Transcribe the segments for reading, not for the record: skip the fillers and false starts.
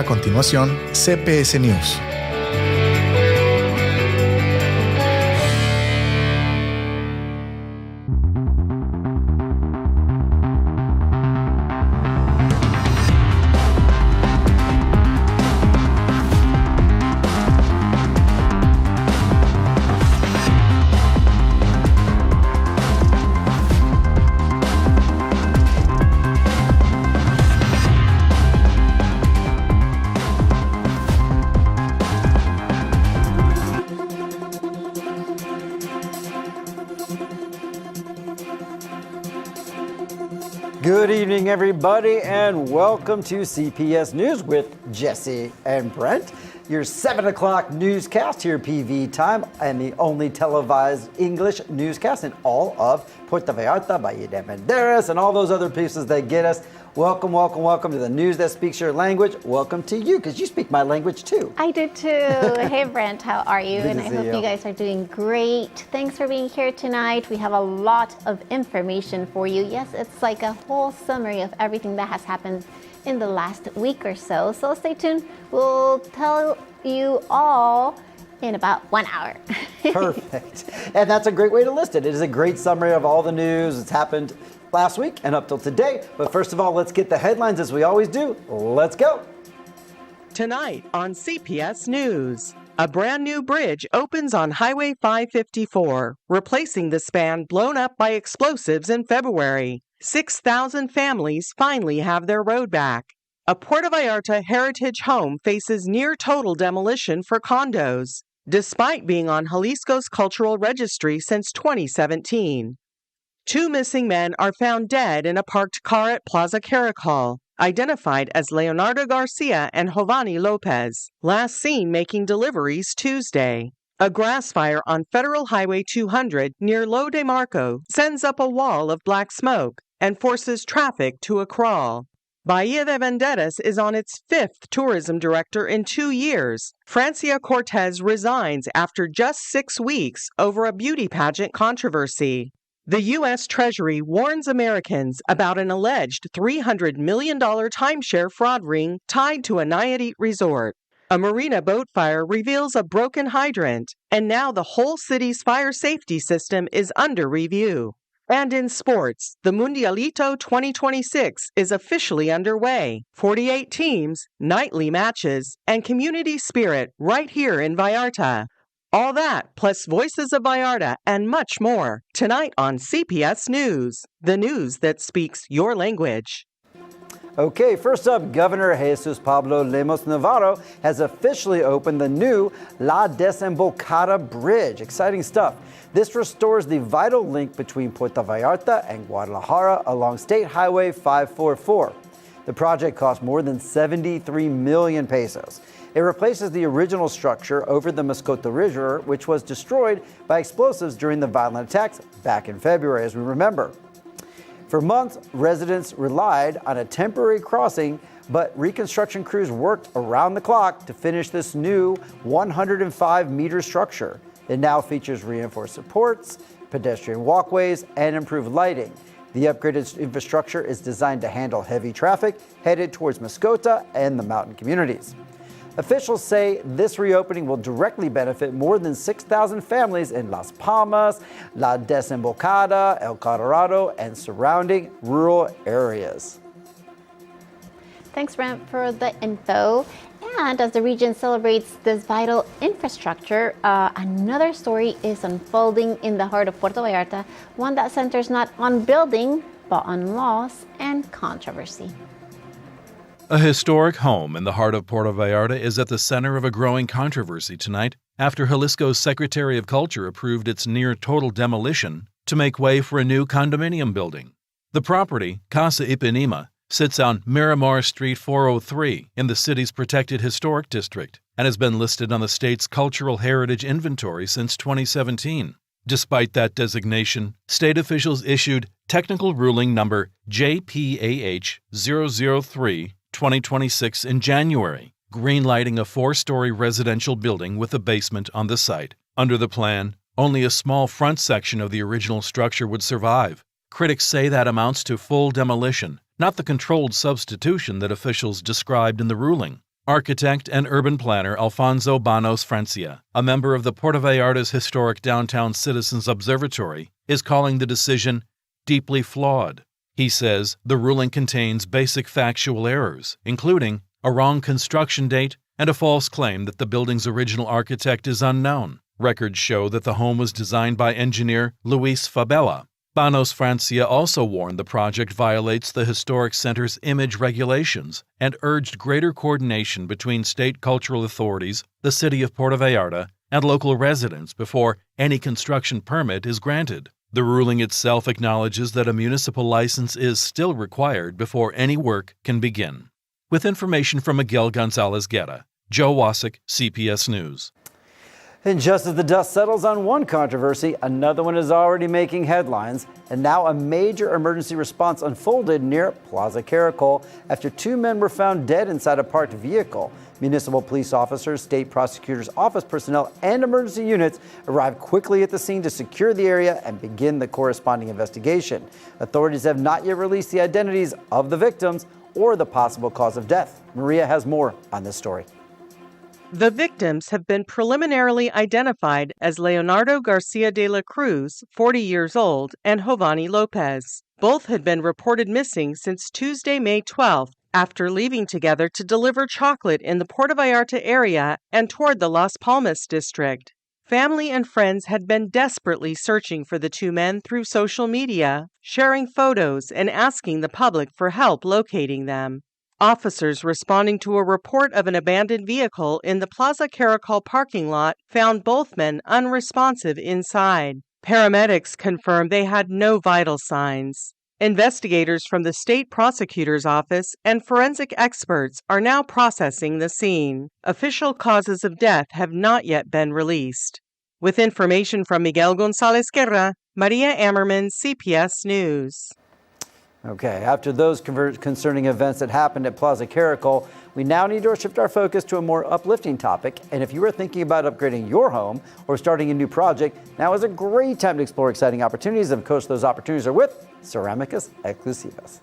continuación, CPS News. Good evening, everybody, and welcome to CPS News with Jesse and Brent, your 7 o'clock newscast here, PV time, and the only televised English newscast in all of Puerto Vallarta, Bahía de Banderas, and all those other places that get us. Welcome, welcome, welcome to the news that speaks your language. Welcome to you, because you speak my language too. I do too. Hey Brent, how are you? Good and to I see hope you. you guys are doing great. Thanks for being here tonight. We have a lot of information for you. Yes, it's like a whole summary of everything that has happened in the last week or so. So stay tuned. We'll tell you all in about 1 hour. Perfect. And that's a great way to list it. It is a great summary of all the news that's happened last week and up till today. But first of all, let's get the headlines as we always do. Let's go. Tonight on CPS News, a brand new bridge opens on Highway 554, replacing the span blown up by explosives in February. 6,000 families finally have their road back. A Puerto Vallarta heritage home faces near total demolition for condos, despite being on Jalisco's cultural registry since 2017. 2 missing men are found dead in a parked car at Plaza Caracol, identified as Leonardo Garcia and Giovanni Lopez, last seen making deliveries Tuesday. A grass fire on Federal Highway 200 near Lo de Marco sends up a wall of black smoke and forces traffic to a crawl. Bahía de Banderas is on its 5th tourism director in 2 years. Francia Cortez resigns after just 6 weeks over a beauty pageant controversy. The U.S. Treasury warns Americans about an alleged $300 million timeshare fraud ring tied to a Nayarit resort. A Marina boat fire reveals a broken hydrant, and now the whole city's fire safety system is under review. And in sports, the Mundialito 2026 is officially underway. 48 teams, nightly matches, and community spirit right here in Vallarta. All that, plus Voices of Vallarta and much more, tonight on CPS News, the news that speaks your language. Okay, first up, Governor Jesus Pablo Lemos Navarro has officially opened the new La Desembocada Bridge. Exciting stuff. This restores the vital link between Puerto Vallarta and Guadalajara along State Highway 544. The project cost more than 73 million pesos. It replaces the original structure over the Mascota River, which was destroyed by explosives during the violent attacks back in February, as we remember. For months, residents relied on a temporary crossing, but reconstruction crews worked around the clock to finish this new 105-meter structure. It now features reinforced supports, pedestrian walkways, and improved lighting. The upgraded infrastructure is designed to handle heavy traffic headed towards Mascota and the mountain communities. Officials say this reopening will directly benefit more than 6,000 families in Las Palmas, La Desembocada, El Colorado, and surrounding rural areas. Thanks, Brent, for the info. And as the region celebrates this vital infrastructure, another story is unfolding in the heart of Puerto Vallarta, one that centers not on building, but on loss and controversy. A historic home in the heart of Puerto Vallarta is at the center of a growing controversy tonight after Jalisco's Secretary of Culture approved its near-total demolition to make way for a new condominium building. The property, Casa Ipanema, sits on Miramar Street 403 in the city's protected historic district and has been listed on the state's Cultural Heritage Inventory since 2017. Despite that designation, state officials issued Technical Ruling Number JPAH 003 2026 in January, greenlighting a 4-story residential building with a basement on the site. Under the plan, only a small front section of the original structure would survive. Critics say that amounts to full demolition, not the controlled substitution that officials described in the ruling. Architect and urban planner Alfonso Banos Francia, a member of the Puerto Vallarta's historic Downtown Citizens Observatory, is calling the decision deeply flawed. He says the ruling contains basic factual errors, including a wrong construction date and a false claim that the building's original architect is unknown. Records show that the home was designed by engineer Luis Fabella. Banos Francia also warned the project violates the Historic Center's image regulations and urged greater coordination between state cultural authorities, the city of Puerto Vallarta, and local residents before any construction permit is granted. The ruling itself acknowledges that a municipal license is still required before any work can begin. With information from Miguel Gonzalez Guerra, Joe Wasik, CPS News. And just as the dust settles on one controversy, another one is already making headlines. And now a major emergency response unfolded near Plaza Caracol after 2 men were found dead inside a parked vehicle. Municipal police officers, state prosecutor's office personnel, and emergency units arrived quickly at the scene to secure the area and begin the corresponding investigation. Authorities have not yet released the identities of the victims or the possible cause of death. Maria has more on this story. The victims have been preliminarily identified as Leonardo Garcia de la Cruz, 40 years old, and Jovani Lopez. Both had been reported missing since Tuesday, May 12th, after leaving together to deliver chocolate in the Puerto Vallarta area and toward the Las Palmas district. Family and friends had been desperately searching for the 2 men through social media, sharing photos and asking the public for help locating them. Officers responding to a report of an abandoned vehicle in the Plaza Caracol parking lot found both men unresponsive inside. Paramedics confirmed they had no vital signs. Investigators from the state prosecutor's office and forensic experts are now processing the scene. Official causes of death have not yet been released. With information from Miguel Gonzalez Guerra, Maria Ammerman, CPS News. Okay, after those concerning events that happened at Plaza Caracol, we now need to shift our focus to a more uplifting topic. And if you are thinking about upgrading your home or starting a new project, now is a great time to explore exciting opportunities. And of course, those opportunities are with Cerámicas Exclusivas.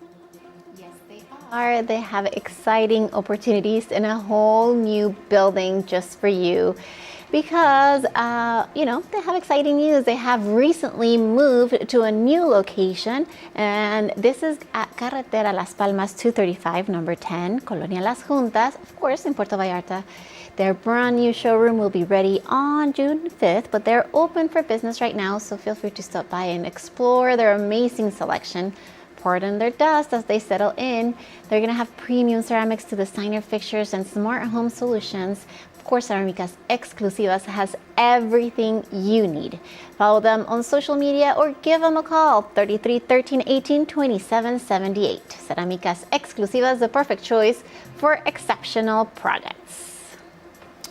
Yes, they are. They have exciting opportunities in a whole new building just for you. Because, they have exciting news. They have recently moved to a new location, and this is at Carretera Las Palmas 235, number 10, Colonia Las Juntas, of course, in Puerto Vallarta. Their brand new showroom will be ready on June 5th, but they're open for business right now, so feel free to stop by and explore their amazing selection. Pardon their dust as they settle in. They're going to have premium ceramics to designer fixtures and smart home solutions. Of course, Cerámicas Exclusivas has everything you need. Follow them on social media or give them a call, 33 13 18 27 78. Cerámicas Exclusivas, the perfect choice for exceptional projects.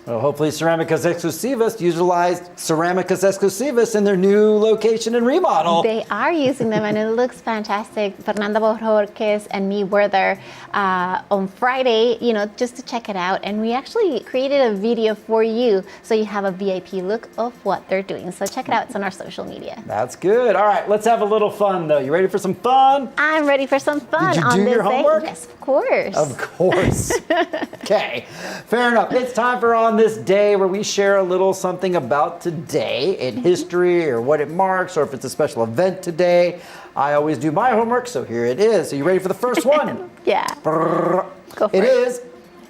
Well, hopefully Cerámicas Exclusivas utilized Cerámicas Exclusivas in their new location and remodel. They are using them and it looks fantastic. Fernanda Borges and me were there on Friday, just to check it out. And we actually created a video for you so you have a VIP look of what they're doing. So check it out. It's on our social media. That's good. All right, let's have a little fun though. You ready for some fun? I'm ready for some fun. Did you do your homework? Yes, of course. Of course. Okay, fair enough. It's time for On This Day, where we share a little something about today in history or what it marks, or if it's a special event today. I always do my homework, so here it is. Are you ready for the first one? Yeah. Go for it. It is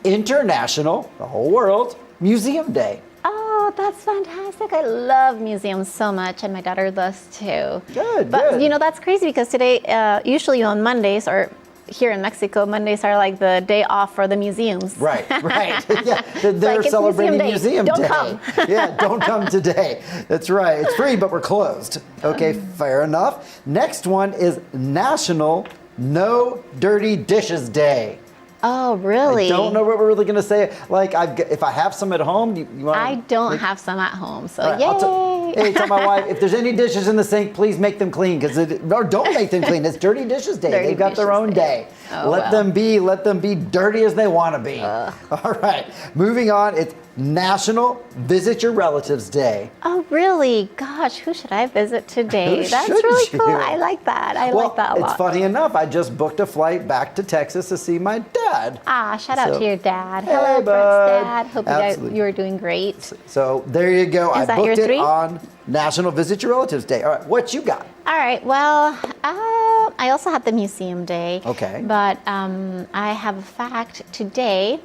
International, the whole world, Museum Day. Oh, that's fantastic. I love museums so much, and my daughter does too. Good, but, good. That's crazy because today, usually on Mondays, or here in Mexico, Mondays are like the day off for the museums. Right. Yeah, they're like celebrating Museum Day. Don't come. Yeah, don't come today. That's right. It's free, but we're closed. Okay, fair enough. Next one is National No Dirty Dishes Day. Oh, really? I don't know what we're really going to say. Like, if I have some at home, you want? I don't have some at home, so right, yay! Tell my wife, if there's any dishes in the sink, please make them clean, or don't make them clean. It's Dirty Dishes Day. They've got their own day. Oh, let them be dirty as they want to be. All right, moving on. It's National Visit Your Relatives Day. Oh, really? Gosh, who should I visit today? Who That's should really you? cool. I like that. I like that a lot. It's funny enough, I just booked a flight back to Texas to see my dad. Shout out to your dad. Hey, Hello, bud. Brent's dad. Hope you are doing great. So there you go. Is I that your booked it 3? on National Visit Your Relatives Day. All right, what you got? All right. Well, I also have the museum day. Okay. But I have a fact today.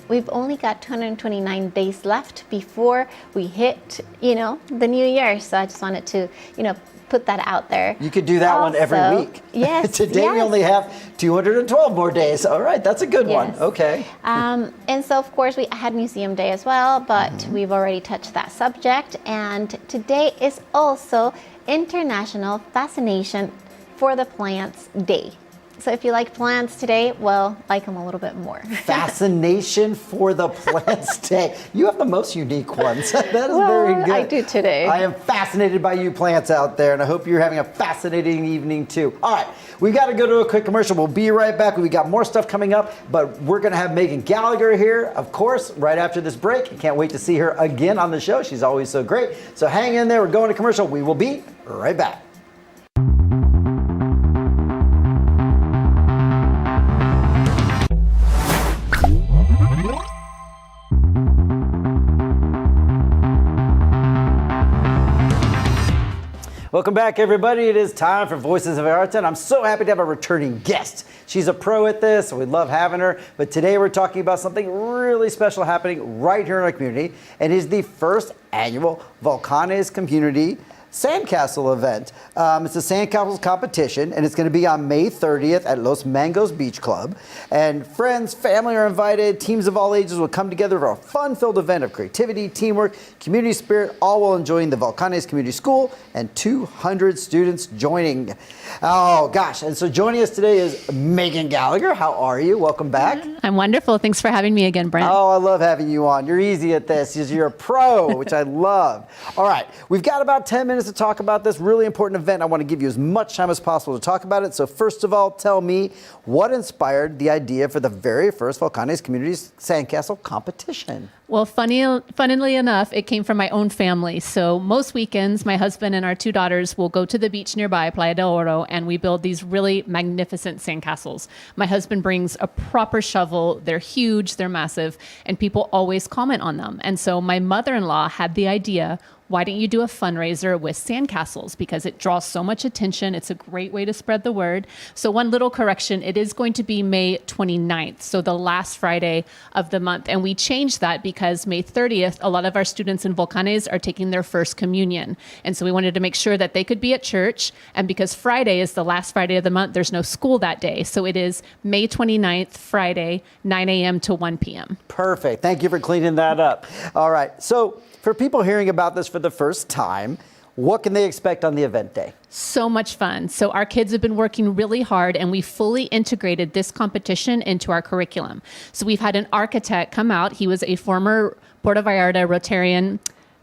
We've only got 229 days left before we hit, the new year. So I just wanted to, put that out there. You could do that one every week. Yes. Today we only have 212 more days. All right, that's a good one. Yes. Okay. And so, of course, we had Museum Day as well, but we've already touched that subject. And today is also International Fascination for the Plants Day. So if you like plants today, well, like them a little bit more. Fascination for the Plants Day. You have the most unique ones. That is very good. I do today. I am fascinated by you plants out there, and I hope you're having a fascinating evening too. All right, we got to go to a quick commercial. We'll be right back. We got more stuff coming up, but we're going to have Megan Gallagher here, of course, right after this break. I can't wait to see her again on the show. She's always so great. So hang in there. We're going to commercial. We will be right back. Welcome back, everybody. It is time for Voices of Vallarta, and I'm so happy to have a returning guest. She's a pro at this, and we love having her. But today we're talking about something really special happening right here in our community, and is the first annual Volcanes community sandcastle event. It's a sandcastle competition, and it's going to be on May 30th at Los Mangos Beach Club. And friends, family are invited. Teams of all ages will come together for a fun-filled event of creativity, teamwork, community spirit, all while enjoying the Volcanes Community School and 200 students joining. Oh, gosh. And so joining us today is Megan Gallagher. How are you? Welcome back. I'm wonderful. Thanks for having me again, Brent. Oh, I love having you on. You're easy at this. You're a pro, which I love. All right. We've got about 10 minutes to talk about this really important event. I want to give you as much time as possible to talk about it. So first of all, tell me what inspired the idea for the very first Volcanes Communities Sandcastle competition? Well, funnily enough, it came from my own family. So most weekends, my husband and our 2 daughters will go to the beach nearby, Playa del Oro, and we build these really magnificent sandcastles. My husband brings a proper shovel. They're huge, they're massive, and people always comment on them. And so my mother-in-law had the idea, why don't you do a fundraiser with sandcastles? Because it draws so much attention. It's a great way to spread the word. So one little correction, it is going to be May 29th, so the last Friday of the month. And we changed that because May 30th, a lot of our students in Volcanes are taking their first communion. And so we wanted to make sure that they could be at church. And because Friday is the last Friday of the month, there's no school that day. So it is May 29th, Friday, 9 a.m. to 1 p.m. Perfect. Thank you for cleaning that up. All right. So for people hearing about this for the first time, what can they expect on the event day? So much fun. So our kids have been working really hard, and we fully integrated this competition into our curriculum. So we've had an architect come out. He was a former Puerto Vallarta Rotarian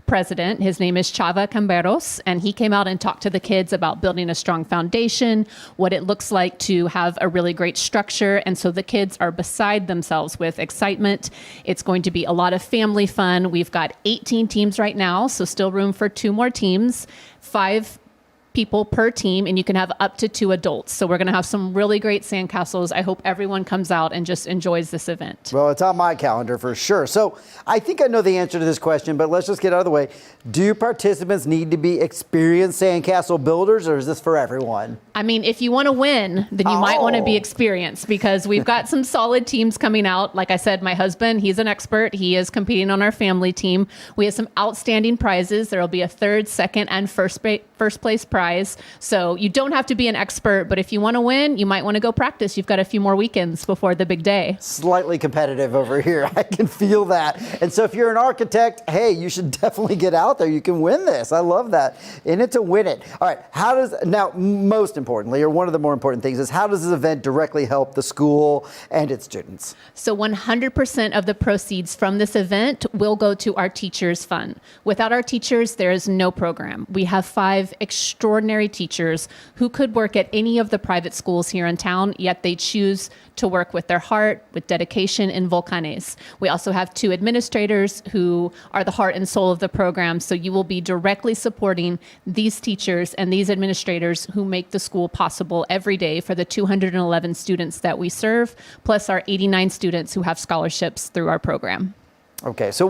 president. His name is Chava Camberos, and he came out and talked to the kids about building a strong foundation, what it looks like to have a really great structure. And so the kids are beside themselves with excitement. It's going to be a lot of family fun. We've got 18 teams right now, so still room for 2 more teams, 5 people per team, and you can have up to 2 adults. So we're going to have some really great sandcastles. I hope everyone comes out and just enjoys this event. Well, it's on my calendar for sure. So I think I know the answer to this question, but let's just get out of the way. Do participants need to be experienced sandcastle builders, or is this for everyone? I mean, if you want to win, then you might want to be experienced, because we've got some solid teams coming out. Like I said, my husband, he's an expert. He is competing on our family team. We have some outstanding prizes. There will be a 3rd, 2nd, and first place prize. So you don't have to be an expert, but if you want to win, you might want to go practice. You've got a few more weekends before the big day. Slightly competitive over here. I can feel that. And so if you're an architect, hey, you should definitely get out there. You can win this. I love that. In it to win it. All right. Now, most importantly, or one of the more important things is, how does this event directly help the school and its students? So 100% of the proceeds from this event will go to our teachers' fund. Without our teachers, there is no program. We have 5 extraordinary extraordinary teachers who could work at any of the private schools here in town, yet they choose to work with their heart, with dedication in Volcanes. We also have 2 administrators who are the heart and soul of the program, so you will be directly supporting these teachers and these administrators who make the school possible every day for the 211 students that we serve, plus our 89 students who have scholarships through our program. Okay, so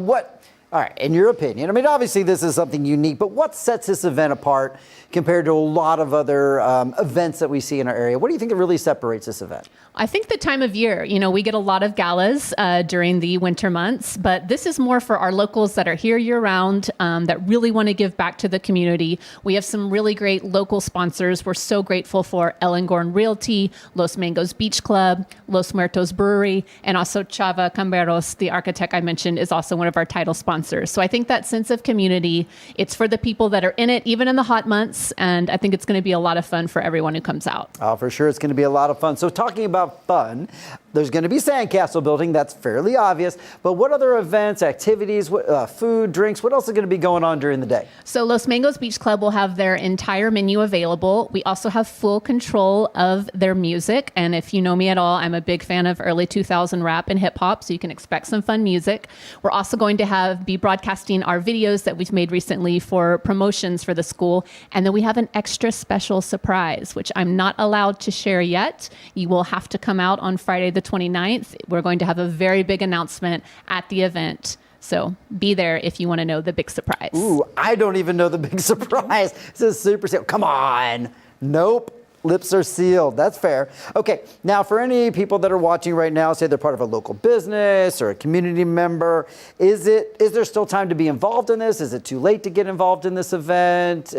all right, in your opinion, I mean, obviously this is something unique, but what sets this event apart compared to a lot of other events that we see in our area? What do you think really separates this event? I think the time of year, we get a lot of galas during the winter months, but this is more for our locals that are here year round, that really want to give back to the community. We have some really great local sponsors. We're so grateful for Ellengorn Realty, Los Mangos Beach Club, Los Muertos Brewery, and also Chava Camberos, the architect I mentioned, is also one of our title sponsors. So I think that sense of community, it's for the people that are in it, even in the hot months, and I think it's going to be a lot of fun for everyone who comes out. Oh, for sure, it's going to be a lot of fun. So talking about fun, there's going to be sandcastle building. That's fairly obvious. But what other events, activities, food, drinks, what else is going to be going on during the day? So Los Mangos Beach Club will have their entire menu available. We also have full control of their music. And if you know me at all, I'm a big fan of early 2000 rap and hip hop, so you can expect some fun music. We're also going to be broadcasting our videos that we've made recently for promotions for the school. And then we have an extra special surprise, which I'm not allowed to share yet. You will have to come out on Friday the 29th. We're going to have a very big announcement at the event. So be there if you want to know the big surprise. Ooh, I don't even know the big surprise. This is super sealed. Come on. Nope. Lips are sealed. That's fair. Okay, now for any people that are watching right now, say they're part of a local business or a community member, is there still time to be involved in this? Is it too late to get involved in this event?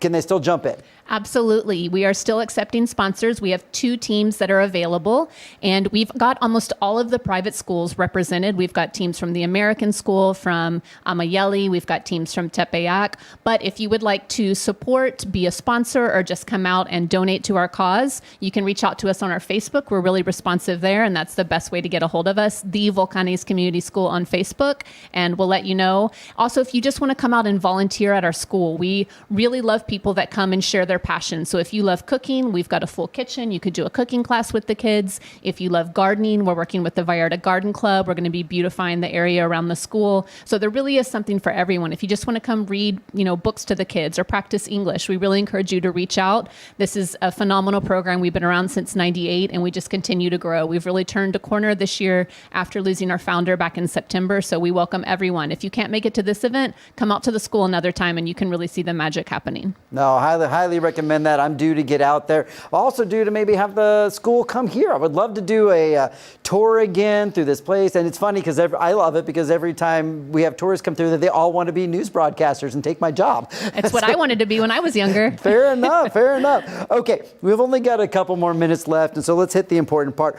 Can they still jump in? Absolutely. We are still accepting sponsors. We have 2 teams that are available, and we've got almost all of the private schools represented. We've got teams from the American School, from Amayeli. We've got teams from Tepeyac. But if you would like to support, be a sponsor, or just come out and donate to our cause, you can reach out to us on our Facebook. We're really responsive there, and that's the best way to get a hold of us, the Volcanes Community School on Facebook, and we'll let you know. Also, if you just want to come out and volunteer at our school, we really love people that come and share their passion. So if you love cooking, we've got a full kitchen. You could do a cooking class with the kids. If you love gardening, we're working with the Vallarta Garden Club. We're going to be beautifying the area around the school. So there really is something for everyone. If you just want to come read, books to the kids or practice English, we really encourage you to reach out. This is a phenomenal program. We've been around since '98, and we just continue to grow. We've really turned a corner this year after losing our founder back in September. So we welcome everyone. If you can't make it to this event, come out to the school another time, and you can really see the magic happening. No, highly recommend that. I'm due to get out there. Also due to maybe have the school come here. I would love to do a tour again through this place. And it's funny because I love it because every time we have tourists come through there, they all want to be news broadcasters and take my job. It's what I wanted to be when I was younger. Fair enough. Okay, we've only got a couple more minutes left, and so let's hit the important part.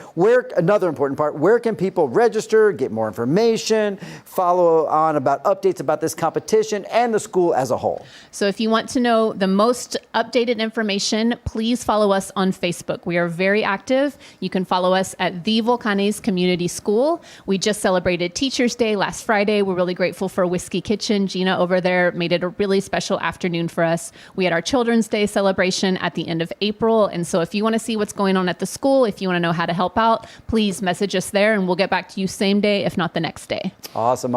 Another important part, where can people register, get more information, follow on about updates about this competition and the school as a whole? So if you want to know the most updated information, please follow us on Facebook. We are very active. You can follow us at the Volcanes Community School. We just celebrated Teachers Day last Friday. We're really grateful for Whiskey Kitchen. Gina over there made it a really special afternoon for us. We had our Children's Day celebration at the end of April. And so if you want to see what's going on at the school, if you want to know how to help out, please message us there and we'll get back to you same day, if not the next day. Awesome.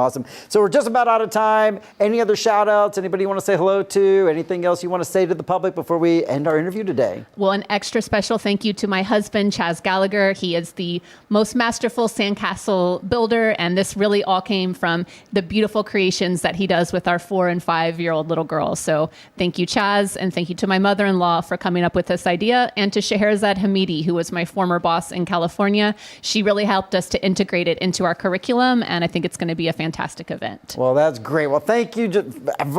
So we're just about out of time. Any other shout outs? Anybody you want to say hello to? Anything else you want to say to the public before we end our interview today? Well, an extra special thank you to my husband, Chaz Gallagher. He is the most masterful sandcastle builder, and this really all came from the beautiful creations that he does with our 4- and 5-year-old little girls. So thank you, Chaz, and thank you to my mother-in-law for coming up with this idea, and to Scheherazade Hamidi, who was my former boss in California. She really helped us to integrate it into our curriculum, and I think it's going to be a fantastic event. Well, that's great. Well, thank you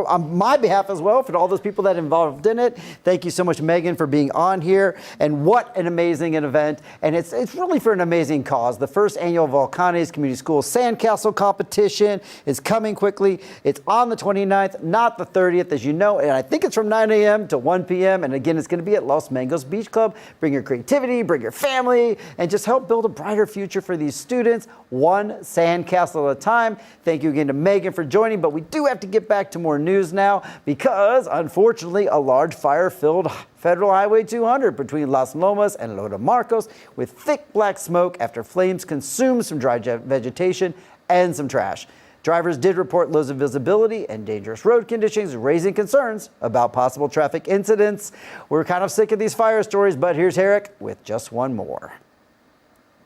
on my behalf as well for all those people that involved in it. Thank you so much, Megan, for being on here. And what an amazing event. And it's really for an amazing cause. The first annual Volcanes Community School Sandcastle Competition is coming quickly. It's on the 29th, not the 30th, as you know. And I think it's from 9 a.m. to 1 p.m. And again, it's going to be at Los Mangos Beach Club. Bring your creativity, bring your family, and just help build a brighter future for these students, one sandcastle at a time. Thank you again to Megan for joining. But we do have to get back to more news now because, unfortunately, Unfortunately, a large fire filled Federal Highway 200 between Las Lomas and Lo de Marcos with thick black smoke after flames consumed some dry vegetation and some trash. Drivers did report lows of visibility and dangerous road conditions, raising concerns about possible traffic incidents. We're kind of sick of these fire stories, but here's Herrick with just one more.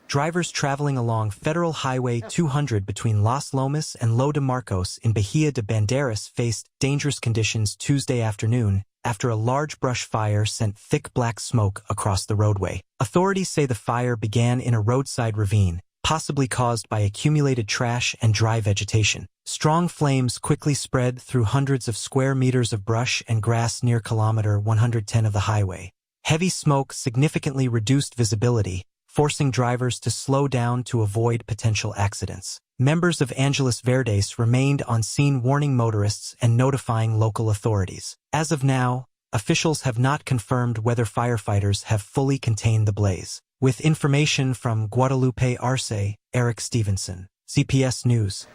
Drivers traveling along Federal Highway 200 between Las Lomas and Lo de Marcos in Bahía de Banderas faced dangerous conditions Tuesday afternoon after a large brush fire sent thick black smoke across the roadway. Authorities say the fire began in a roadside ravine, possibly caused by accumulated trash and dry vegetation. Strong flames quickly spread through hundreds of square meters of brush and grass near kilometer 110 of the highway. Heavy smoke significantly reduced visibility, forcing drivers to slow down to avoid potential accidents. Members of Angeles Verdes remained on scene warning motorists and notifying local authorities. As of now, officials have not confirmed whether firefighters have fully contained the blaze. With information from Guadalupe Arce, Eric Stevenson, CPS News.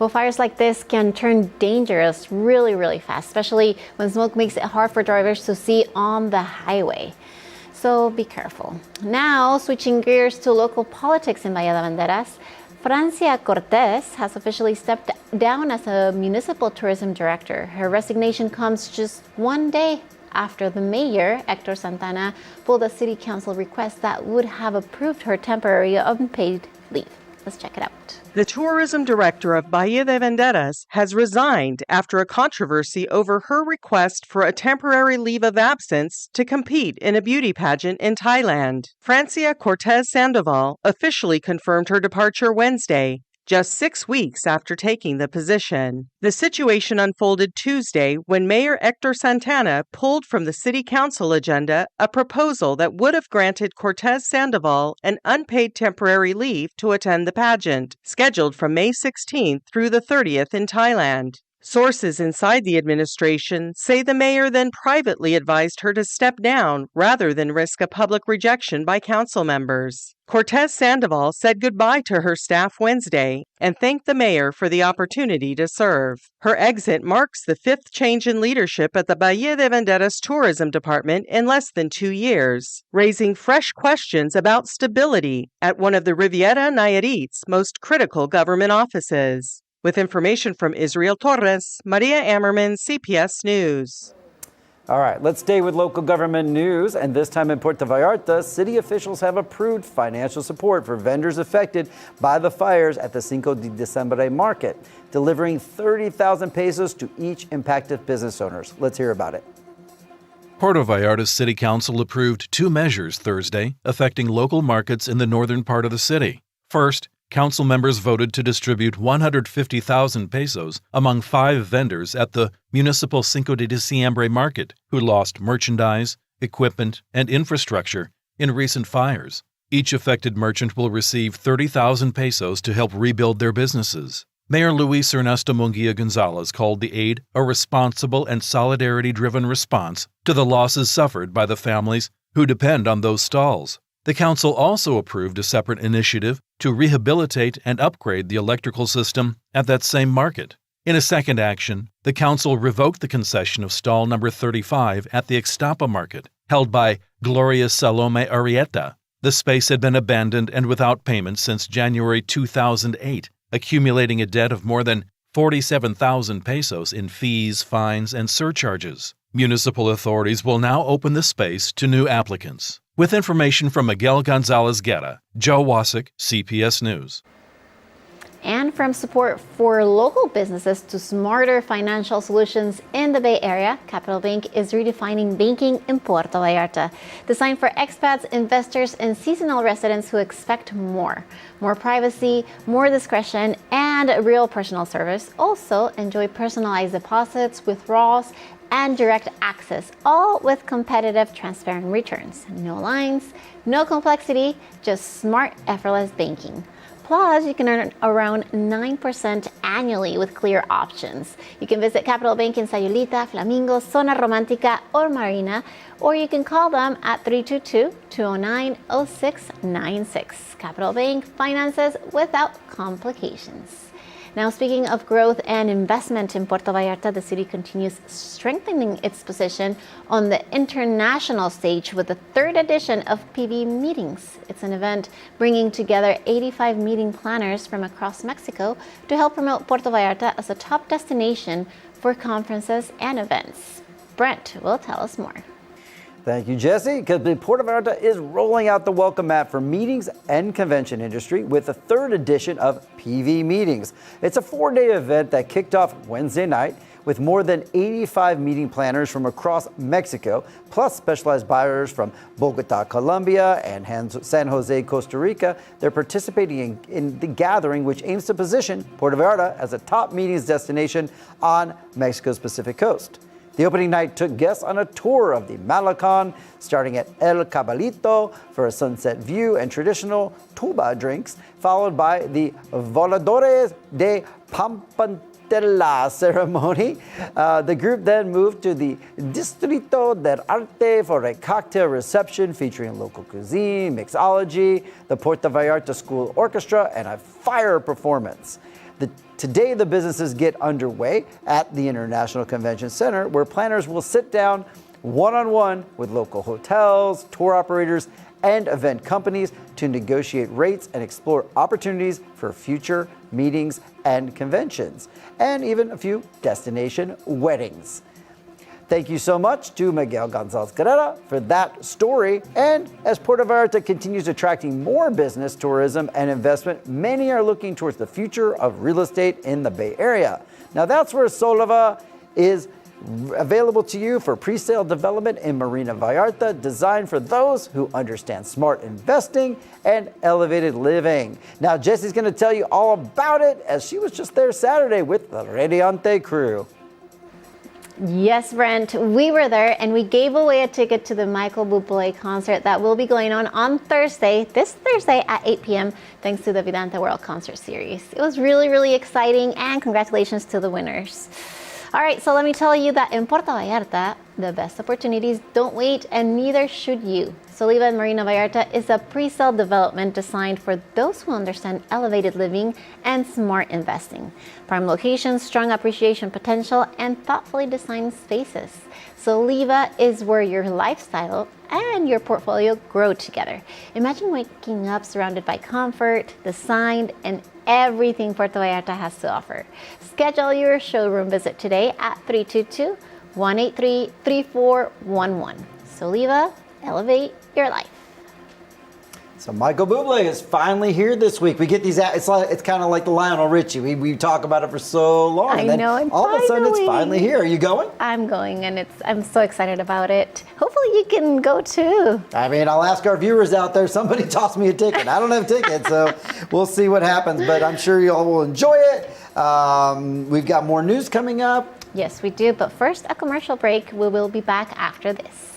Well, fires like this can turn dangerous really fast, especially when smoke makes it hard for drivers to see on the highway. So be careful. Now, switching gears to local politics in Bahía de Banderas, Francia Cortez has officially stepped down as a municipal tourism director. Her resignation comes just one day after the mayor, Hector Santana, pulled a city council request that would have approved her temporary unpaid leave. Let's check it out. The tourism director of Bahía de Banderas has resigned after a controversy over her request for a temporary leave of absence to compete in a beauty pageant in Thailand. Francia Cortez Sandoval officially confirmed her departure Wednesday, just 6 weeks after taking the position. The situation unfolded Tuesday when Mayor Hector Santana pulled from the city council agenda a proposal that would have granted Cortez Sandoval an unpaid temporary leave to attend the pageant, scheduled from May 16th through the 30th in Thailand. Sources inside the administration say the mayor then privately advised her to step down rather than risk a public rejection by council members. Cortez Sandoval said goodbye to her staff Wednesday and thanked the mayor for the opportunity to serve. Her exit marks the fifth change in leadership at the Bahía de Banderas Tourism Department in less than 2 years, raising fresh questions about stability at one of the Riviera Nayarit's most critical government offices. With information from Israel Torres, Maria Ammerman, CPS News. All right, let's stay with local government news, and this time in Puerto Vallarta, city officials have approved financial support for vendors affected by the fires at the Cinco de Diciembre market, delivering 30,000 pesos to each impacted business owners. Let's hear about it. Puerto Vallarta's City Council approved 2 measures Thursday affecting local markets in the northern part of the city. First, council members voted to distribute 150,000 pesos among 5 vendors at the municipal Cinco de Diciembre market who lost merchandise, equipment, and infrastructure in recent fires. Each affected merchant will receive 30,000 pesos to help rebuild their businesses. Mayor Luis Ernesto Munguia Gonzalez called the aid a responsible and solidarity-driven response to the losses suffered by the families who depend on those stalls. The council also approved a separate initiative to rehabilitate and upgrade the electrical system at that same market. In a second action, the council revoked the concession of stall number 35 at the Ixtapa market, held by Gloria Salome Arrieta. The space had been abandoned and without payment since January 2008, accumulating a debt of more than 47,000 pesos in fees, fines, and surcharges. Municipal authorities will now open the space to new applicants. With information from Miguel Gonzalez Guerra, Joe Wasik, CPS News. And from support for local businesses to smarter financial solutions in the Bay Area, Capital Bank is redefining banking in Puerto Vallarta. Designed for expats, investors, and seasonal residents who expect more. More privacy, more discretion, and real personal service. Also, enjoy personalized deposits, withdrawals, and direct access, all with competitive, transparent returns. No lines, no complexity, just smart, effortless banking. Plus, you can earn around 9% annually with clear options. You can visit Capital Bank in Sayulita, Flamingos, Zona Romantica, or Marina, or you can call them at 322-209-0696. Capital Bank, finances without complications. Now, speaking of growth and investment in Puerto Vallarta, the city continues strengthening its position on the international stage with the third edition of PV Meetings. It's an event bringing together 85 meeting planners from across Mexico to help promote Puerto Vallarta as a top destination for conferences and events. Brent will tell us more. Thank you, Jesse, because Puerto Vallarta is rolling out the welcome mat for meetings and convention industry with the third edition of PV Meetings. It's a 4-day event that kicked off Wednesday night with more than 85 meeting planners from across Mexico, plus specialized buyers from Bogota, Colombia, and San Jose, Costa Rica. They're participating in the gathering, which aims to position Puerto Vallarta as a top meetings destination on Mexico's Pacific coast. The opening night took guests on a tour of the Malecon, starting at El Cabalito for a sunset view and traditional tuba drinks, followed by the Voladores de Pampantella ceremony. The group then moved to the Distrito del Arte for a cocktail reception featuring local cuisine, mixology, the Puerto Vallarta School Orchestra, and a fire performance. Today, the businesses get underway at the International Convention Center, where planners will sit down one-on-one with local hotels, tour operators, and event companies to negotiate rates and explore opportunities for future meetings and conventions, and even a few destination weddings. Thank you so much to Miguel Gonzalez Carrera for that story. And as Puerto Vallarta continues attracting more business, tourism, and investment, many are looking towards the future of real estate in the Bay Area. Now that's where Soleva is available to you for pre-sale development in Marina, Vallarta, designed for those who understand smart investing and elevated living. Now Jesse's going to tell you all about it, as she was just there Saturday with the Radiante crew. Yes, Brent, we were there and we gave away a ticket to the Michael Buble concert that will be going on Thursday, this Thursday at 8 p.m. thanks to the Vidante World Concert Series. It was really, really exciting, and congratulations to the winners. All right, so let me tell you that in Puerto Vallarta, the best opportunities don't wait, and neither should you. Soleva and Marina Vallarta is a pre-sale development designed for those who understand elevated living and smart investing. Prime locations, strong appreciation potential, and thoughtfully designed spaces. Soleva is where your lifestyle and your portfolio grow together. Imagine waking up surrounded by comfort, design, and everything Puerto Vallarta has to offer. Schedule your showroom visit today at 322-183-3411. Soleva, elevate your life. So Michael Buble is finally here this week. We get these, it's kind of like the Lionel Richie. We talk about it for so long. I know, and all of a sudden it's finally here. Are you going? I'm going, and I'm so excited about it. Hopefully you can go too. I mean, I'll ask our viewers out there. Somebody toss me a ticket. I don't have tickets, so we'll see what happens. But I'm sure you all will enjoy it. We've got more news coming up. Yes, we do. But first, a commercial break. We will be back after this.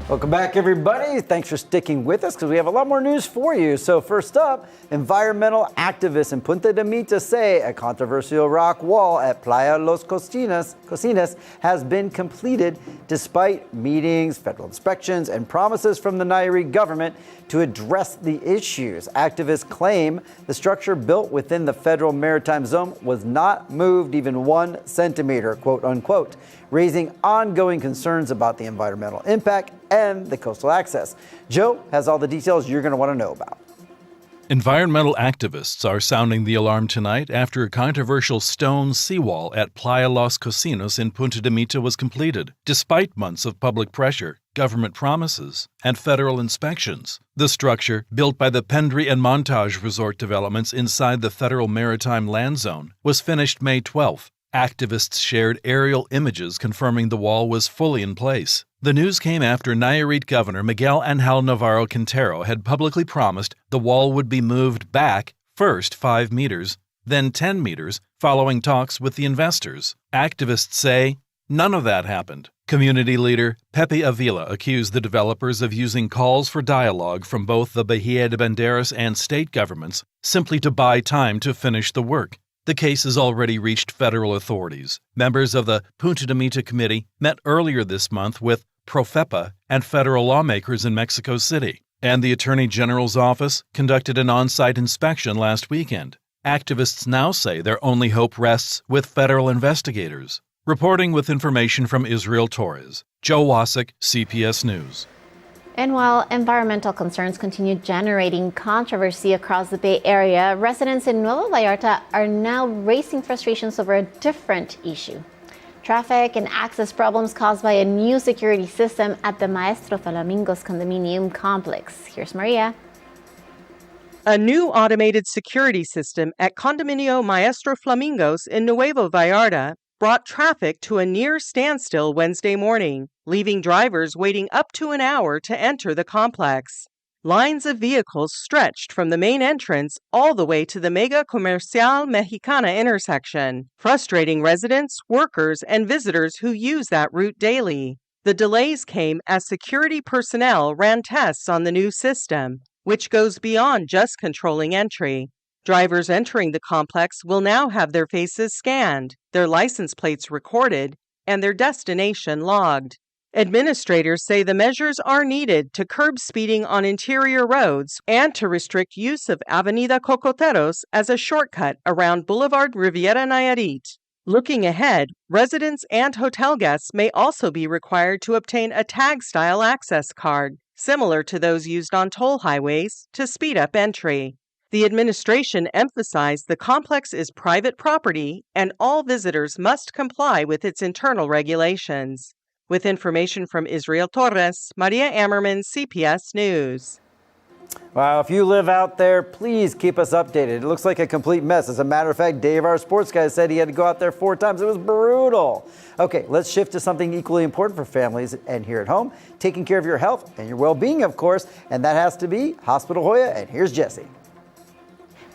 Welcome back, everybody. Thanks for sticking with us, because we have a lot more news for you. So first up, environmental activists in Punta Mita say a controversial rock wall at Playa Los Cocinas has been completed despite meetings, federal inspections, and promises from the Nayarit government to address the issues. Activists claim the structure built within the federal maritime zone was not moved even 1 centimeter, quote unquote, raising ongoing concerns about the environmental impact and the coastal access. Joe has all the details you're going to want to know about. Environmental activists are sounding the alarm tonight after a controversial stone seawall at Playa Los Cocinas in Punta Mita was completed, despite months of public pressure, government promises, and federal inspections. The structure, built by the Pendry and Montage resort developments inside the federal maritime land zone, was finished May 12th. Activists shared aerial images confirming the wall was fully in place. The news came after Nayarit Governor Miguel Ángel Navarro Quintero had publicly promised the wall would be moved back first 5 meters, then 10 meters, following talks with the investors. Activists say none of that happened. Community leader Pepe Avila accused the developers of using calls for dialogue from both the Bahía de Banderas and state governments simply to buy time to finish the work. The case has already reached federal authorities. Members of the Punta Mita committee met earlier this month with Profepa and federal lawmakers in Mexico City. And the Attorney General's office conducted an on-site inspection last weekend. Activists now say their only hope rests with federal investigators. Reporting with information from Israel Torres, Joe Wasik, CPS News. And while environmental concerns continue generating controversy across the Bay Area, residents in Nueva Vallarta are now raising frustrations over a different issue. Traffic and access problems caused by a new security system at the Maestro Flamingos condominium complex. Here's Maria. A new automated security system at Condominio Maestro Flamingos in Nuevo Vallarta brought traffic to a near standstill Wednesday morning, leaving drivers waiting up to an hour to enter the complex. Lines of vehicles stretched from the main entrance all the way to the Mega Comercial Mexicana intersection, frustrating residents, workers, and visitors who use that route daily. The delays came as security personnel ran tests on the new system, which goes beyond just controlling entry. Drivers entering the complex will now have their faces scanned, their license plates recorded, and their destination logged. Administrators say the measures are needed to curb speeding on interior roads and to restrict use of Avenida Cocoteros as a shortcut around Boulevard Riviera Nayarit. Looking ahead, residents and hotel guests may also be required to obtain a tag-style access card, similar to those used on toll highways, to speed up entry. The administration emphasized the complex is private property and all visitors must comply with its internal regulations. With information from Israel Torres, Maria Ammerman, CPS News. Wow, if you live out there, please keep us updated. It looks like a complete mess. As a matter of fact, Dave, our sports guy, said he had to go out there 4 times. It was brutal. Okay, let's shift to something equally important for families and here at home, taking care of your health and your well-being, of course, and that has to be Hospital Hoya. And here's Jesse.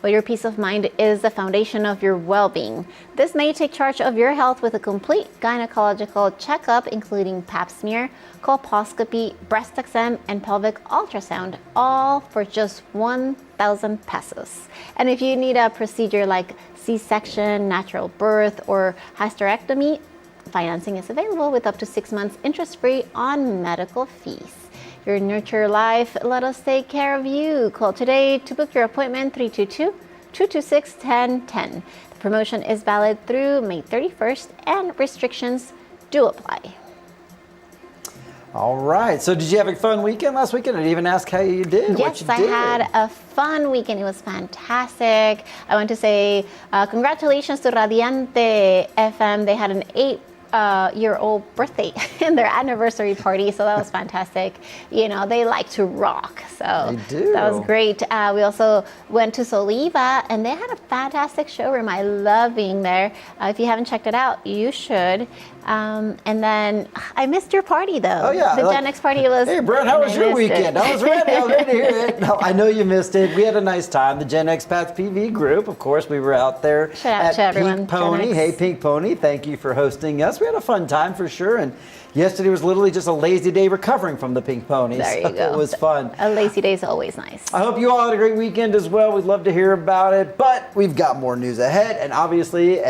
Well, your peace of mind is the foundation of your well-being. This may take charge of your health with a complete gynecological checkup, including pap smear, colposcopy, breast exam, and pelvic ultrasound, all for just 1,000 pesos. And if you need a procedure like C-section, natural birth, or hysterectomy, financing is available with up to 6 months interest-free on medical fees. Your nurture life, let us take care of you. Call today to book your appointment, 322-226-1010. The promotion is valid through May 31st and restrictions do apply. All right. So did you have a fun weekend last weekend? I didn't even ask how you did. Yes, I had a fun weekend. It was fantastic. I want to say congratulations to Radiante FM. They had an 8-year-old birthday and their anniversary party, so that was fantastic. You know, they like to rock, so they do. That was great. We also went to Soleva and they had a fantastic showroom. I love being there. If you haven't checked it out, you should. And then I missed your party though. Oh yeah, the Gen X party was. Hey Brent, how was your weekend? I was ready. I was ready to hear it. No, I know you missed it. We had a nice time. The Gen X Path PV group, of course, we were out there Shout out to at everyone, Pink Pony. Hey Pink Pony, thank you for hosting us. We had a fun time for sure. And yesterday was literally just a lazy day recovering from the Pink Pony. There you go. It was fun. A lazy day is always nice. I hope you all had a great weekend as well. We'd love to hear about it, but we've got more news ahead, and obviously,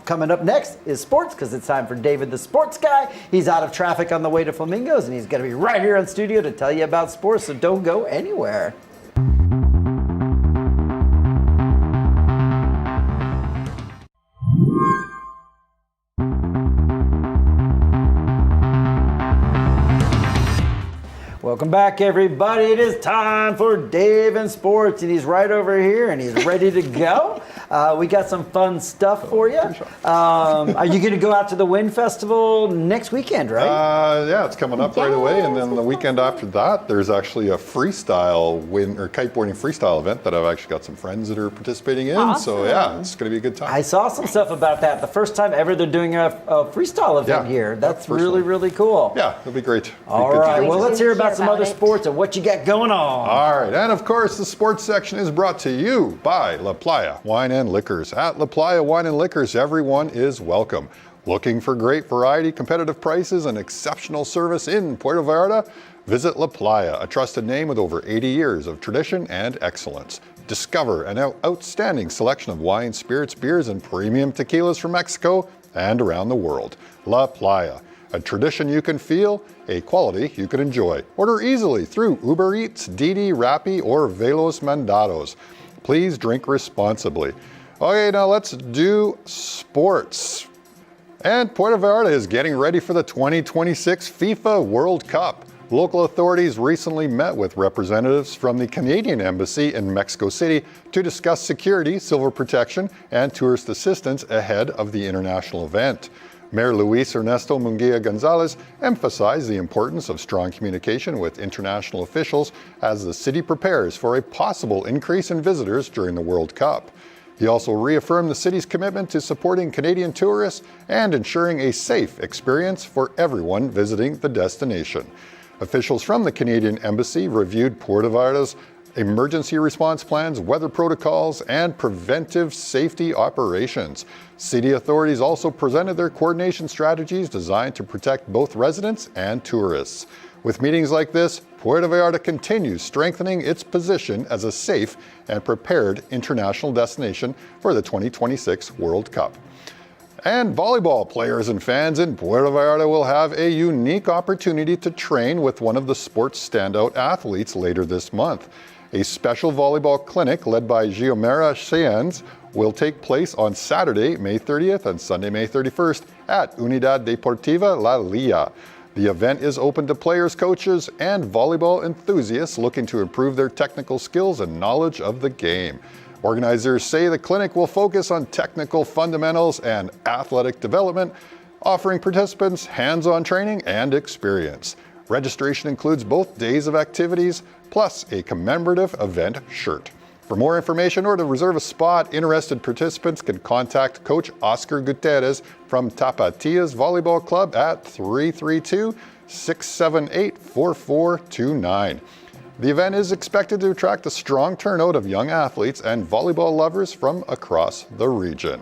coming up next is sports, because it's time for David the Sports Guy. He's out of traffic on the way to Flamingos, and he's going to be right here on studio to tell you about sports, so don't go anywhere. Welcome back, everybody. It is time for Dave in Sports, and he's right over here, and he's ready to go. We got some fun stuff for you. Are you going to go out to the Wind Festival next weekend, right? Yeah, it's coming up right away, and then the weekend after that, there's actually a freestyle kiteboarding freestyle event that I've actually got some friends that are participating in. Awesome. So yeah, it's going to be a good time. I saw some stuff about that. The first time ever they're doing a freestyle event here. That's really, really cool. Yeah, it'll be great. All right. Well, let's hear about some other sports and what you got going on. All right, and of course, the sports section is brought to you by La Playa Wine and Liquors. At La Playa Wine and Liquors, everyone is welcome. Looking for great variety, competitive prices, and exceptional service in Puerto Vallarta? Visit La Playa, a trusted name with over 80 years of tradition and excellence. Discover an outstanding selection of wine, spirits, beers, and premium tequilas from Mexico and around the world. La Playa, a tradition you can feel, a quality you can enjoy. Order easily through Uber Eats, Didi, Rappi, or Velos Mandados. Please drink responsibly. Okay, now let's do sports. And Puerto Vallarta is getting ready for the 2026 FIFA World Cup. Local authorities recently met with representatives from the Canadian Embassy in Mexico City to discuss security, civil protection, and tourist assistance ahead of the international event. Mayor Luis Ernesto Munguia Gonzalez emphasized the importance of strong communication with international officials as the city prepares for a possible increase in visitors during the World Cup. He also reaffirmed the city's commitment to supporting Canadian tourists and ensuring a safe experience for everyone visiting the destination. Officials from the Canadian Embassy reviewed Puerto Vallarta's emergency response plans, weather protocols, and preventive safety operations. City authorities also presented their coordination strategies designed to protect both residents and tourists. With meetings like this, Puerto Vallarta continues strengthening its position as a safe and prepared international destination for the 2026 World Cup. And volleyball players and fans in Puerto Vallarta will have a unique opportunity to train with one of the sport's standout athletes later this month. A special volleyball clinic led by Giomara Seans will take place on Saturday, May 30th and Sunday, May 31st at Unidad Deportiva La Lilla. The event is open to players, coaches, and volleyball enthusiasts looking to improve their technical skills and knowledge of the game. Organizers say the clinic will focus on technical fundamentals and athletic development, offering participants hands-on training and experience. Registration includes both days of activities plus a commemorative event shirt. For more information or to reserve a spot, interested participants can contact Coach Oscar Gutierrez from Tapatias Volleyball Club at 332-678-4429. The event is expected to attract a strong turnout of young athletes and volleyball lovers from across the region.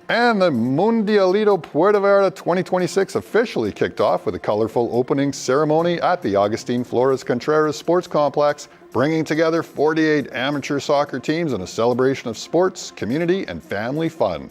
And the Mundialito Puerto Vallarta 2026 officially kicked off with a colorful opening ceremony at the Agustin Flores Contreras Sports Complex, bringing together 48 amateur soccer teams in a celebration of sports, community, and family fun.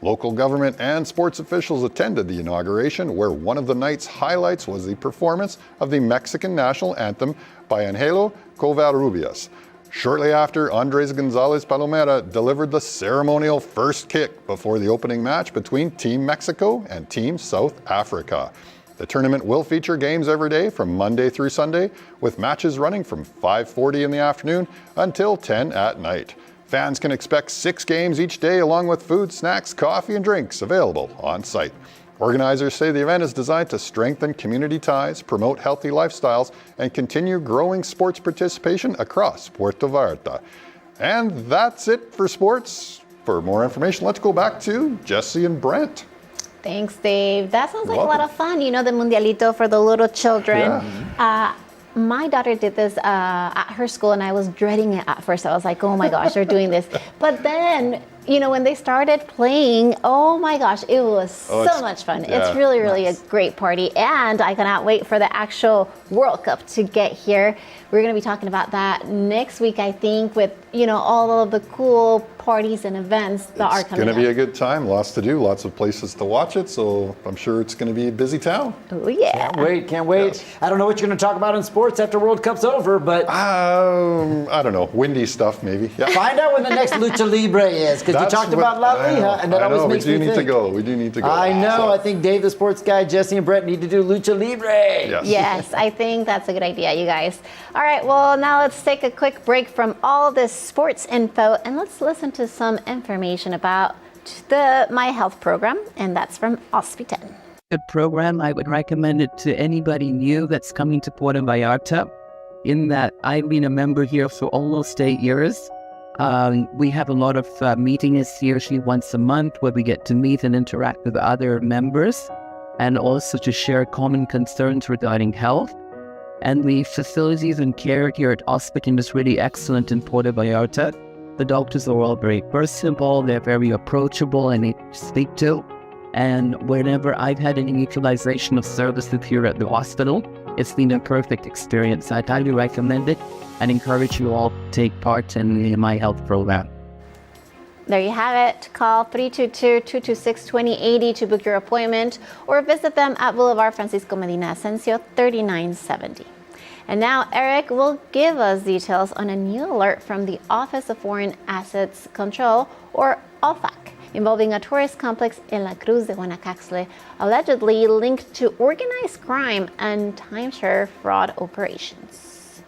Local government and sports officials attended the inauguration, where one of the night's highlights was the performance of the Mexican national anthem by Angelo Covarrubias. Shortly after, Andres Gonzalez Palomera delivered the ceremonial first kick before the opening match between Team Mexico and Team South Africa. The tournament will feature games every day from Monday through Sunday, with matches running from 5:40 in the afternoon until 10 at night. Fans can expect 6 games each day, along with food, snacks, coffee, and drinks available on site. Organizers say the event is designed to strengthen community ties, promote healthy lifestyles, and continue growing sports participation across Puerto Vallarta. And that's it for sports. For more information, let's go back to Jesse and Brent. Thanks, Dave. That sounds like a lot of fun. You know, the Mundialito for the little children. Yeah. My daughter did this at her school, and I was dreading it at first. I was like, oh my gosh, they're doing this. But then, you know, when they started playing, oh my gosh, it was so much fun. It's really, really a great party. And I cannot wait for the actual World Cup to get here. We're going to be talking about that next week, I think, with, you know, all of the cool parties and events that are coming up. It's going to be a good time. Lots to do, lots of places to watch it. So I'm sure it's going to be a busy town. Oh, yeah. Can't wait. Yes. I don't know what you're going to talk about in sports after World Cup's over, but... I don't know. Windy stuff, maybe. Yeah. Find out when the next Lucha Libre is, because you talked about La Lija, and that always makes me think. We do need to go. I know. I think Dave, the sports guy, Jesse, and Brett need to do Lucha Libre. Yes, I think that's a good idea, you guys. All right, well, now let's take a quick break from all this sports info, and let's listen to some information about the My Health program, and that's from Hospital. Good program. I would recommend it to anybody new that's coming to Puerto Vallarta, in that I've been a member here for almost 8 years. We have a lot of meetings usually once a month where we get to meet and interact with other members, and also to share common concerns regarding health. And the facilities and care here at Hospital is really excellent in Puerto Vallarta. The doctors are all very personable, they're very approachable and easy to speak to. And whenever I've had any utilization of services here at the hospital, It's been a perfect experience. I highly recommend it and encourage you all to take part in my health program. There you have it. Call 322-226-2080 to book your appointment or visit them at Boulevard Francisco Medina Asensio, 3970. And now Eric will give us details on a new alert from the Office of Foreign Assets Control, or OFAC, involving a tourist complex in La Cruz de Guanacaxtle, allegedly linked to organized crime and timeshare fraud operations.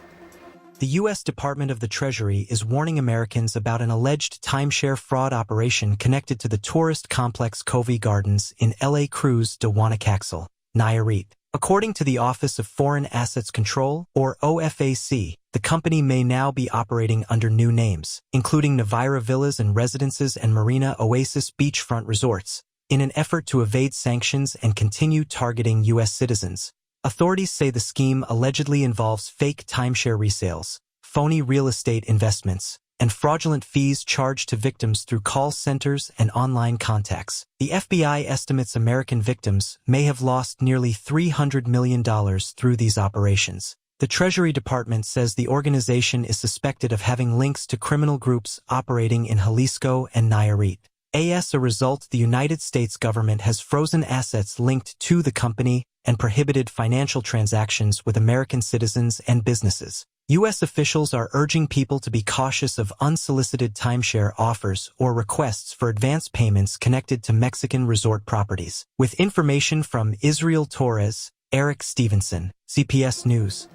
The U.S. Department of the Treasury is warning Americans about an alleged timeshare fraud operation connected to the tourist complex Covey Gardens in La Cruz de Guanacaxtle, Nayarit. According to the Office of Foreign Assets Control, or OFAC, the company may now be operating under new names, including Navira Villas and Residences and Marina Oasis Beachfront Resorts, in an effort to evade sanctions and continue targeting U.S. citizens. Authorities say the scheme allegedly involves fake timeshare resales, phony real estate investments, and fraudulent fees charged to victims through call centers and online contacts. The FBI estimates American victims may have lost nearly $300 million through these operations. The Treasury Department says the organization is suspected of having links to criminal groups operating in Jalisco and Nayarit. As a result, the United States government has frozen assets linked to the company and prohibited financial transactions with American citizens and businesses. U.S. officials are urging people to be cautious of unsolicited timeshare offers or requests for advance payments connected to Mexican resort properties. With information from Israel Torres, Eric Stevenson, CPS News.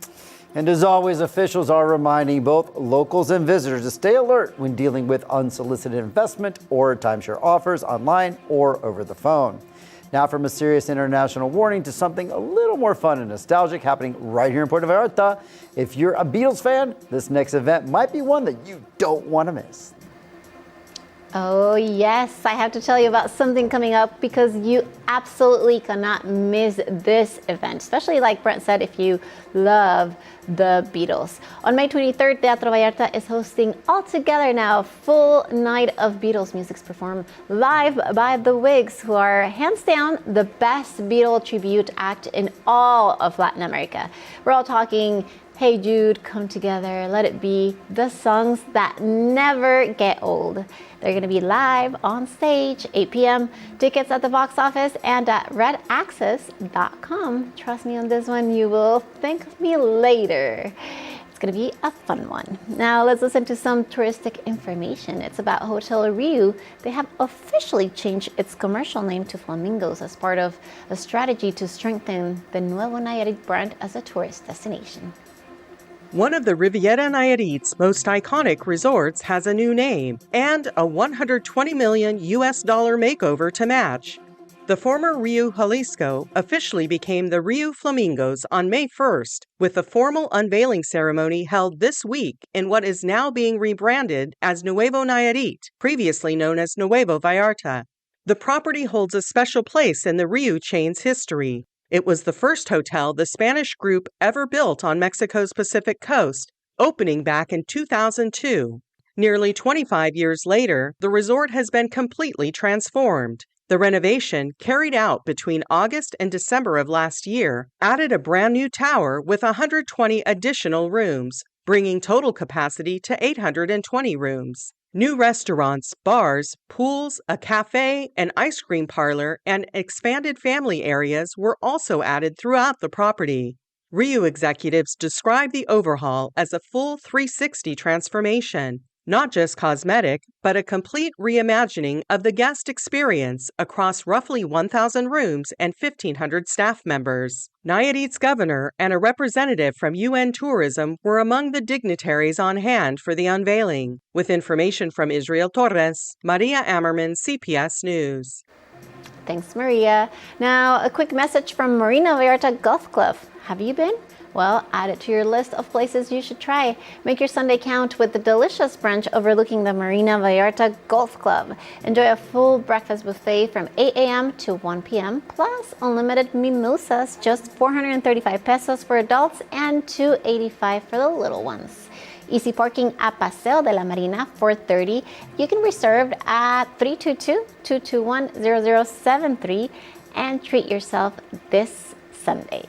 And as always, officials are reminding both locals and visitors to stay alert when dealing with unsolicited investment or timeshare offers online or over the phone. Now from a serious international warning to something a little more fun and nostalgic happening right here in Puerto Vallarta. If you're a Beatles fan, this next event might be one that you don't want to miss. Oh yes, I have to tell you about something coming up because you absolutely cannot miss this event, especially like Brent said, if you love the Beatles. On May 23rd, Teatro Vallarta is hosting altogether now a full night of Beatles music performed live by the Wigs, who are hands down the best Beatle tribute act in all of Latin America. We're all talking Hey Jude, Come Together, Let It Be, the songs that never get old. They're going to be live on stage, 8 p.m. Tickets at the box office and at redaccess.com. Trust me on this one, you will thank me later. It's going to be a fun one. Now let's listen to some touristic information. It's about Hotel Rio. They have officially changed its commercial name to Flamingos as part of a strategy to strengthen the Nuevo Nayarit brand as a tourist destination. One of the Riviera Nayarit's most iconic resorts has a new name and a $120 million makeover to match. The former Rio Jalisco officially became the Rio Flamingos on May 1st, with a formal unveiling ceremony held this week in what is now being rebranded as Nuevo Nayarit, previously known as Nuevo Vallarta. The property holds a special place in the Rio chain's history. It was the first hotel the Spanish group ever built on Mexico's Pacific coast, opening back in 2002. Nearly 25 years later, the resort has been completely transformed. The renovation, carried out between August and December of last year, added a brand new tower with 120 additional rooms, bringing total capacity to 820 rooms. New restaurants, bars, pools, a cafe, an ice cream parlor, and expanded family areas were also added throughout the property. Rio executives describe the overhaul as a full 360 transformation, not just cosmetic, but a complete reimagining of the guest experience across roughly 1,000 rooms and 1,500 staff members. Nayarit's governor and a representative from UN Tourism were among the dignitaries on hand for the unveiling. With information from Israel Torres, Maria Ammerman, CPS News. Thanks, Maria. Now, a quick message from Marina Vallarta Golf Club. Have you been? Well, add it to your list of places you should try. Make your Sunday count with the delicious brunch overlooking the Marina Vallarta Golf Club. Enjoy a full breakfast buffet from 8 a.m. to 1 p.m. plus unlimited mimosas, just 435 pesos for adults and 285 for the little ones. Easy parking at Paseo de la Marina, 430. You can reserve at 322-221-0073 and treat yourself this Sunday.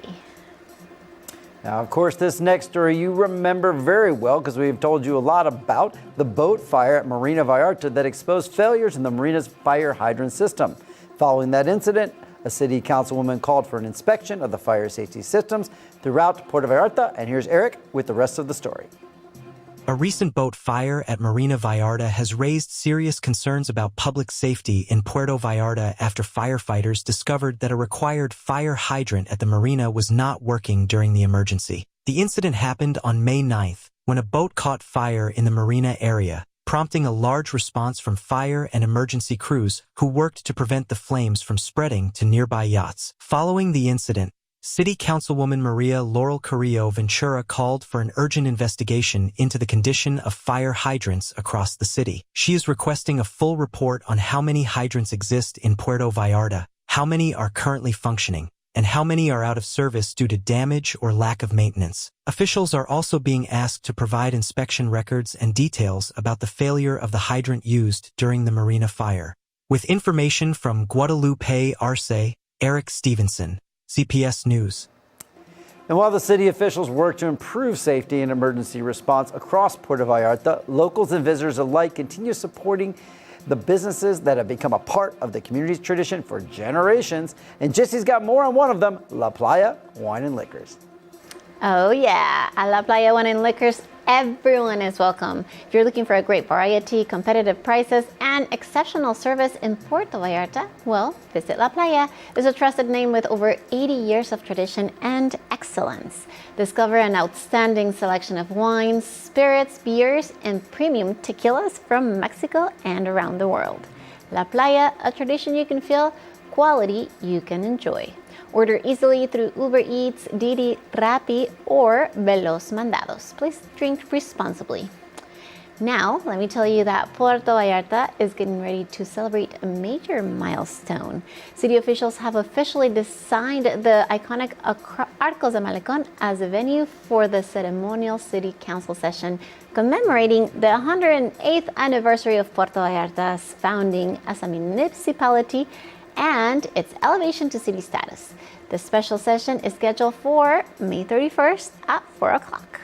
Now, of course, this next story you remember very well because we've told you a lot about the boat fire at Marina Vallarta that exposed failures in the marina's fire hydrant system. Following that incident, a city councilwoman called for an inspection of the fire safety systems throughout Puerto Vallarta. And here's Eric with the rest of the story. A recent boat fire at Marina Vallarta has raised serious concerns about public safety in Puerto Vallarta after firefighters discovered that a required fire hydrant at the marina was not working during the emergency. The incident happened on May 9th when a boat caught fire in the marina area, prompting a large response from fire and emergency crews who worked to prevent the flames from spreading to nearby yachts. Following the incident, City Councilwoman Maria Laurel Carrillo Ventura called for an urgent investigation into the condition of fire hydrants across the city. She is requesting a full report on how many hydrants exist in Puerto Vallarta, how many are currently functioning, and how many are out of service due to damage or lack of maintenance. Officials are also being asked to provide inspection records and details about the failure of the hydrant used during the marina fire. With information from Guadalupe Arce, Eric Stevenson, CPS News. And while the city officials work to improve safety and emergency response across Puerto Vallarta, locals and visitors alike continue supporting the businesses that have become a part of the community's tradition for generations. And Jesse's got more on one of them, La Playa Wine and Liquors. Oh yeah, at La Playa Wine and Liquors, everyone is welcome. If you're looking for a great variety, competitive prices, and exceptional service in Puerto Vallarta, well, visit La Playa. It's a trusted name with over 80 years of tradition and excellence. Discover an outstanding selection of wines, spirits, beers, and premium tequilas from Mexico and around the world. La Playa, a tradition you can feel, quality you can enjoy. Order easily through Uber Eats, Didi, Rappi, or Veloz Mandados. Please drink responsibly. Now, let me tell you that Puerto Vallarta is getting ready to celebrate a major milestone. City officials have officially designed the iconic Arcos de Malecón as a venue for the ceremonial city council session commemorating the 108th anniversary of Puerto Vallarta's founding as a municipality and its elevation to city status. The special session is scheduled for May 31st at 4 o'clock.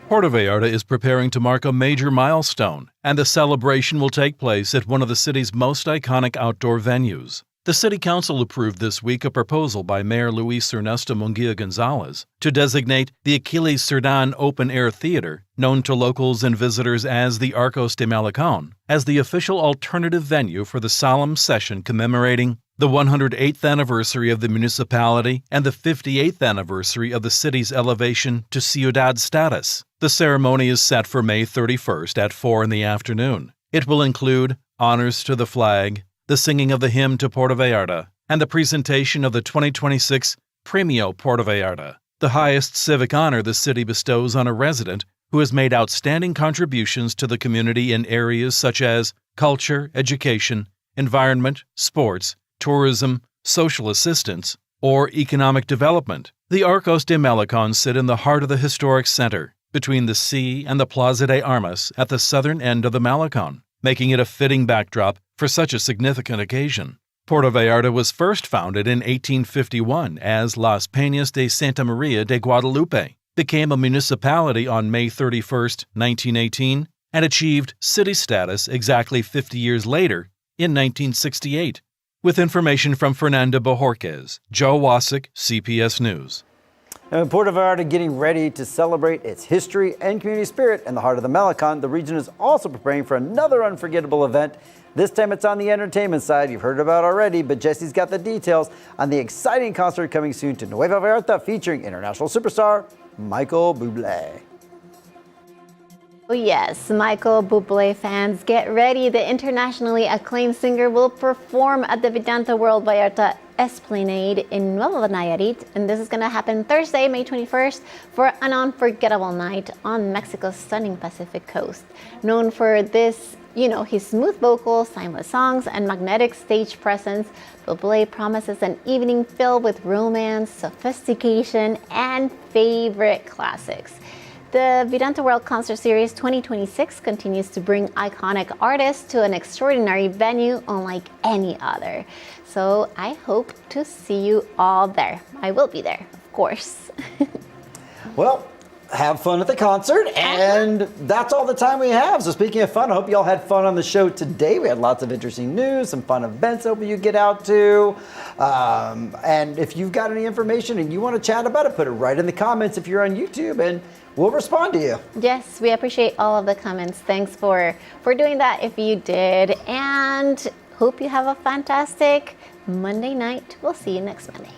Puerto Vallarta is preparing to mark a major milestone, and the celebration will take place at one of the city's most iconic outdoor venues. The City Council approved this week a proposal by Mayor Luis Ernesto Munguia Gonzalez to designate the Achilles Cerdán Open Air Theater, known to locals and visitors as the Arcos de Malecón, as the official alternative venue for the solemn session commemorating the 108th anniversary of the municipality and the 58th anniversary of the city's elevation to ciudad status. The ceremony is set for May 31st at 4 in the afternoon. It will include honors to the flag, the singing of the hymn to Puerto Vallarta, and the presentation of the 2026 Premio Puerto Vallarta, the highest civic honor the city bestows on a resident who has made outstanding contributions to the community in areas such as culture, education, environment, sports, tourism, social assistance, or economic development. The Arcos de Malecón sit in the heart of the historic center, between the sea and the Plaza de Armas at the southern end of the Malecón, making it a fitting backdrop for such a significant occasion. Puerto Vallarta was first founded in 1851 as Las Peñas de Santa Maria de Guadalupe, became a municipality on May 31, 1918, and achieved city status exactly 50 years later in 1968. With information from Fernanda Bojorquez, Joe Wasik, CPS News. Now, in Puerto Vallarta getting ready to celebrate its history and community spirit in the heart of the Malecón, the region is also preparing for another unforgettable event. This time it's on the entertainment side. You've heard about it already, but Jesse's got the details on the exciting concert coming soon to Nueva Vallarta featuring international superstar Michael Buble. Oh yes, Michael Buble fans, get ready. The internationally acclaimed singer will perform at the Vidanta World Vallarta Esplanade in Nueva Nayarit, and this is going to happen Thursday, May 21st, for an unforgettable night on Mexico's stunning Pacific coast. Known for this, his smooth vocals, timeless songs, and magnetic stage presence, Buble promises an evening filled with romance, sophistication, and favorite classics. The Vidanta World Concert Series 2026 continues to bring iconic artists to an extraordinary venue unlike any other. So I hope to see you all there. I will be there, of course. Well, have fun at the concert, and that's all the time we have. So speaking of fun, I hope you all had fun on the show today. We had lots of interesting news, some fun events I hope you get out to. And if you've got any information and you want to chat about it, put it right in the comments if you're on YouTube, and we'll respond to you. Yes, we appreciate all of the comments. Thanks for doing that if you did. And hope you have a fantastic Monday night. We'll see you next Monday.